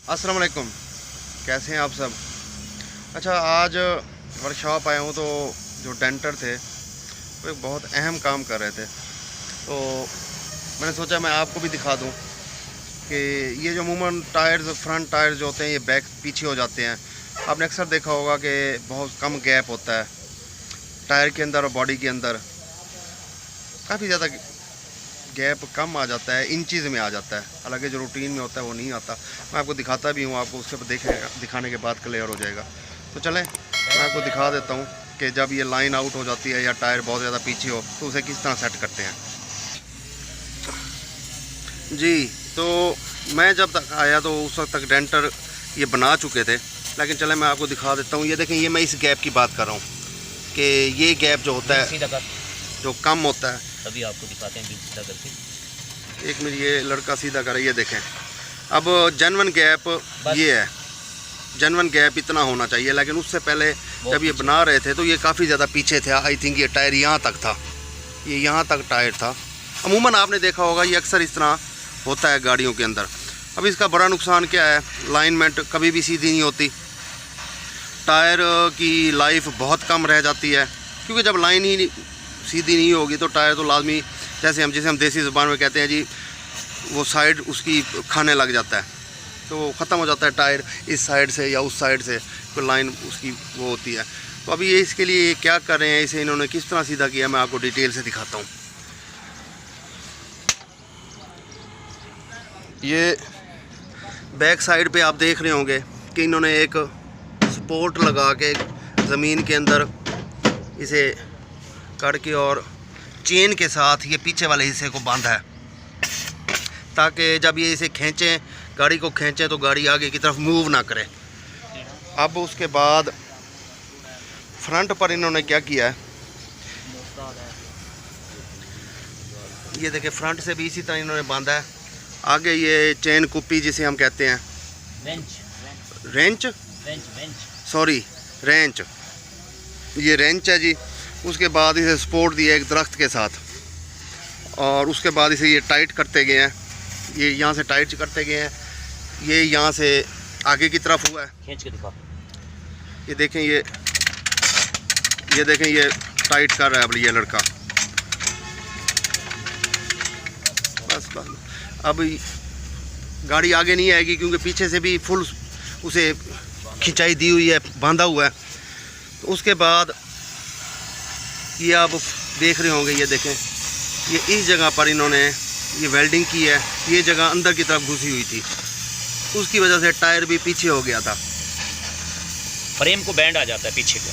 अस्सलाम वालेकुम, कैसे हैं आप सब। अच्छा, आज वर्कशॉप आया हूँ तो जो डेंटर थे वो एक बहुत अहम काम कर रहे थे, तो मैंने सोचा मैं आपको भी दिखा दूँ कि ये जो अमूमन टायर्स, फ्रंट टायर्स जो होते हैं ये बैक पीछे हो जाते हैं। आपने अक्सर देखा होगा कि बहुत कम गैप होता है टायर के अंदर और बॉडी के अंदर, काफ़ी ज़्यादा गैप कम आ जाता है, इंचज़ में आ जाता है। हालांकि जो रूटीन में होता है वो नहीं आता। मैं आपको दिखाता भी हूँ, आपको उसके दिखाने के बाद क्लियर हो जाएगा। तो चलें मैं आपको दिखा देता हूँ कि जब ये लाइन आउट हो जाती है या टायर बहुत ज़्यादा पीछे हो तो उसे किस तरह सेट करते हैं। जी, तो मैं जब तक आया तो उस वक्त तक डेंटर ये बना चुके थे, लेकिन चले मैं आपको दिखा देता हूँ। ये देखें, ये मैं इस गैप की बात कर रहा हूँ कि ये गैप जो होता है जो कम होता है, तभी आपको दिखाते हैं बीच सीधा करके। एक मिनट, ये लड़का सीधा करे, ये देखें। अब जेन्युइन गैप ये है, जेन्युइन गैप इतना होना चाहिए, लेकिन उससे पहले जब ये बना रहे थे तो ये काफ़ी ज़्यादा पीछे थे। आई थिंक ये टायर यहाँ तक था, ये यहाँ तक टायर था। अमूमन आपने देखा होगा ये अक्सर इस तरह होता है गाड़ियों के अंदर। अब इसका बड़ा नुकसान क्या है, लाइनमेंट कभी भी सीधी नहीं होती, टायर की लाइफ बहुत कम रह जाती है, क्योंकि जब लाइन ही सीधी नहीं होगी तो टायर तो लाजमी, जिसे हम देसी ज़ुबान में कहते हैं जी, वो साइड उसकी खाने लग जाता है, तो ख़त्म हो जाता है टायर इस साइड से या उस साइड से, कोई लाइन उसकी वो होती है। तो अभी ये इसके लिए क्या कर रहे हैं, इसे इन्होंने किस तरह सीधा किया, मैं आपको डिटेल से दिखाता हूँ। ये बैक साइड पे आप देख रहे होंगे कि इन्होंने एक सपोर्ट लगा के ज़मीन के अंदर इसे कट के और चेन के साथ ये पीछे वाले हिस्से को बांधा है, ताकि जब ये इसे खींचें, गाड़ी को खींचें तो गाड़ी आगे की तरफ मूव ना करे। अब उसके बाद फ्रंट पर इन्होंने क्या किया है, ये देखिए फ्रंट से भी इसी तरह इन्होंने बांधा है। आगे ये चेन कुप्पी जिसे हम कहते हैं, रेंच, ये रेंच है जी। उसके बाद इसे सपोर्ट दिया एक दरख्त के साथ, और उसके बाद इसे ये टाइट करते गए हैं, ये यहाँ से टाइट करते गए हैं, ये यहाँ से आगे की तरफ हुआ है। खींच के दिखा। ये देखें, ये देखें, ये टाइट कर रहा है अब ये लड़का। बस अब गाड़ी आगे नहीं आएगी, क्योंकि पीछे से भी फुल उसे खिंचाई दी हुई है, बांधा हुआ है। तो उसके बाद ये आप देख रहे होंगे, ये देखें, ये इस जगह पर इन्होंने ये वेल्डिंग की है, ये जगह अंदर की तरफ घुसी हुई थी, उसकी वजह से टायर भी पीछे हो गया था, फ्रेम को बैंड आ जाता है पीछे का।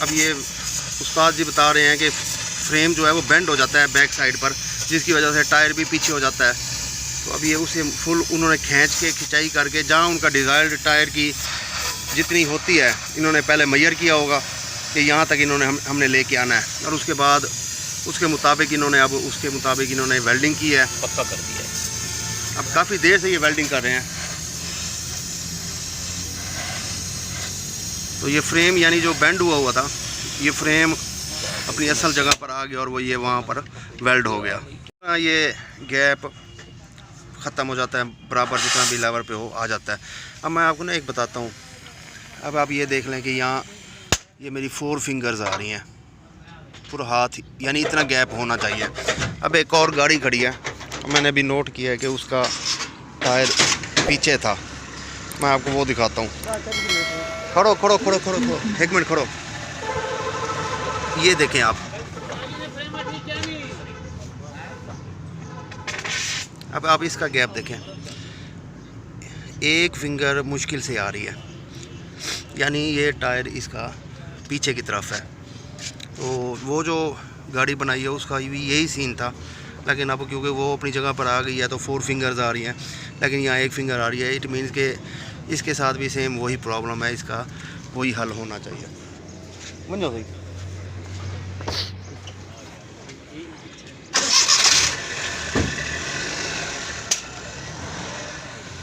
अब ये उस्ताद जी बता रहे हैं कि फ्रेम जो है वो बेंड हो जाता है बैक साइड पर, जिसकी वजह से टायर भी पीछे हो जाता है। तो अब ये उसे फुल उन्होंने खींच के खिंचाई करके, जहाँ उनका डिज़ायर्ड टायर की जितनी होती है इन्होंने पहले मेजर किया होगा कि यहाँ तक इन्होंने हमने लेके आना है, और उसके बाद उसके मुताबिक इन्होंने वेल्डिंग की है, पक्का कर दिया है। अब काफ़ी देर से ये वेल्डिंग कर रहे हैं। तो ये फ्रेम यानी जो बेंड हुआ था, ये फ्रेम अपनी असल जगह पर आ गया और वो ये वहाँ पर वेल्ड हो गया। ये गैप ख़त्म हो जाता है, बराबर जितना भी लेवल पे हो आ जाता है। अब मैं आपको ना एक बताता हूँ। अब आप ये देख लें कि यहाँ ये मेरी 4 फिंगर्स आ रही हैं, पूरा हाथ, यानी इतना गैप होना चाहिए। अब एक और गाड़ी खड़ी है, मैंने अभी नोट किया है कि उसका टायर पीछे था, मैं आपको वो दिखाता हूँ। खड़ो, एक मिनट खड़ो। ये देखें आप इसका गैप देखें, एक फिंगर मुश्किल से आ रही है, यानी ये टायर इसका पीछे की तरफ है। तो वो जो गाड़ी बनाई है उसका भी यही सीन था, लेकिन अब क्योंकि वो अपनी जगह पर आ गई है तो 4 फिंगर्स आ रही हैं, लेकिन यहाँ 1 फिंगर आ रही है। इट मीन्स के इसके साथ भी सेम वही प्रॉब्लम है, इसका वही हल होना चाहिए। बन जाओ भाई।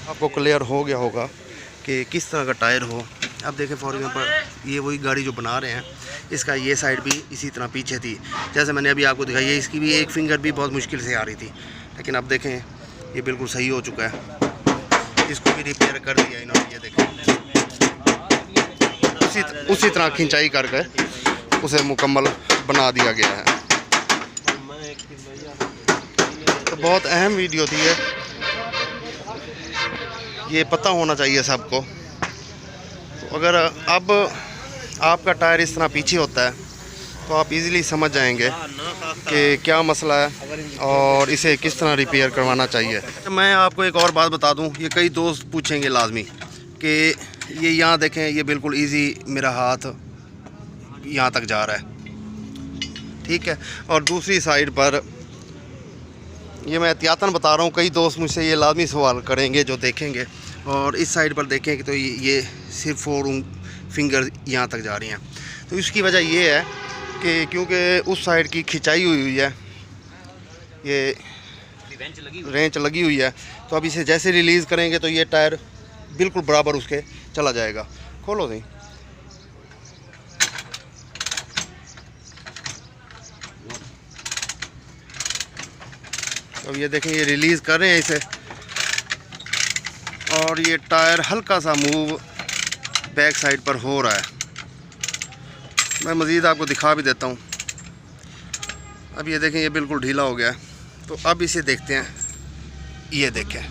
आपको क्लियर हो गया होगा कि किस तरह का टायर हो। अब देखें फॉर एग्जांपल ये वही गाड़ी जो बना रहे हैं, इसका ये साइड भी इसी तरह पीछे थी, जैसे मैंने अभी आपको दिखाई है। इसकी भी 1 फिंगर भी बहुत मुश्किल से आ रही थी, लेकिन अब देखें ये बिल्कुल सही हो चुका है। इसको भी रिपेयर कर दिया इन्होंने, ये देखें। उसी तरह खिंचाई करके उसे मुकम्मल बना दिया गया है। तो बहुत अहम वीडियो थी ये पता होना चाहिए सबको। तो अगर अब आपका टायर इस तरह पीछे होता है तो आप इजीली समझ जाएंगे कि क्या मसला है और इसे किस तरह रिपेयर करवाना चाहिए। मैं आपको एक और बात बता दूं, ये कई दोस्त पूछेंगे लाजमी कि ये यहाँ देखें, ये बिल्कुल इजी मेरा हाथ यहाँ तक जा रहा है, ठीक है। और दूसरी साइड पर ये मैं एहतियातन बता रहा हूँ, कई दोस्त मुझसे ये लाजमी सवाल करेंगे जो देखेंगे। और इस साइड पर देखें कि तो ये सिर्फ 4 फिंगर यहाँ तक जा रही हैं। तो इसकी वजह ये है कि क्योंकि उस साइड की खिंचाई हुई है, ये रेंच लगी हुई है, तो अब इसे जैसे रिलीज़ करेंगे तो ये टायर बिल्कुल बराबर उसके चला जाएगा। खोलो सही। अब ये देखें, ये रिलीज़ कर रहे हैं इसे और ये टायर हल्का सा मूव बैक साइड पर हो रहा है। मैं मज़ीद आपको दिखा भी देता हूँ। अब ये देखें, ये बिल्कुल ढीला हो गया है। तो अब इसे देखते हैं, ये देखें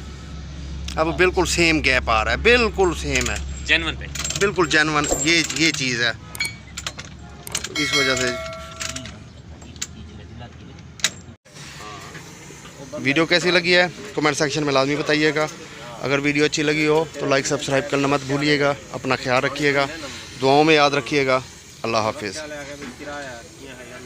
अब बिल्कुल सेम गैप आ रहा है, बिल्कुल सेम है, जेन्युइन पे बिल्कुल जेन्युइन ये चीज़ है। तो इस वजह से वीडियो कैसी लगी है कमेंट सेक्शन में लाजमी बताइएगा। अगर वीडियो अच्छी लगी हो तो लाइक सब्सक्राइब करना मत भूलिएगा। अपना ख्याल रखिएगा, दुआओं में याद रखिएगा। अल्लाह हाफिज़।